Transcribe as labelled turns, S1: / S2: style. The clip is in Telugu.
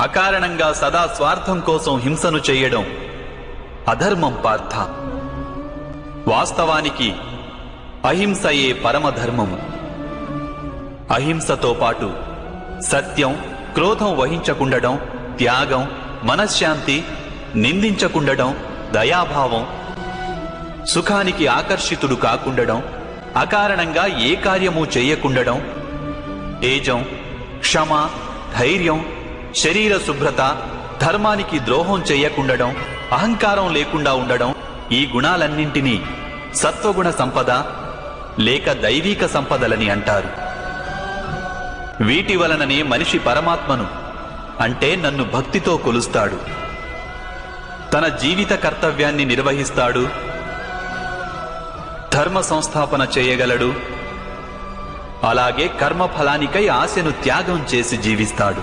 S1: అకారణంగా సదా స్వార్థం కోసం హింసను చేయడం అధర్మం పార్థ. వాస్తవానికి అహింసయే పరమధర్మము. అహింసతో పాటు సత్యం, క్రోధం వహించకుండడం, త్యాగం, మనశ్శాంతి, నిందించకుండడం, దయాభావం, సుఖానికి ఆకర్షితుడు కాకుండడం, అకారణంగా ఏ కార్యము చెయ్యకుండడం, తేజం, క్షమ, ధైర్యం, శరీర శుభ్రత, ధర్మానికి ద్రోహం చెయ్యకుండడం, అహంకారం లేకుండా ఉండడం, ఈ గుణాలన్నింటినీ సత్వగుణ సంపద లేక దైవీక సంపదలని అంటారు. వీటి వలననే మనిషి పరమాత్మను అంటే నన్ను భక్తితో కొలుస్తాడు, తన జీవిత కర్తవ్యాన్ని నిర్వహిస్తాడు, ధర్మ సంస్థాపన చేయగలడు, అలాగే కర్మఫలానికై ఆశను త్యాగం చేసి జీవిస్తాడు.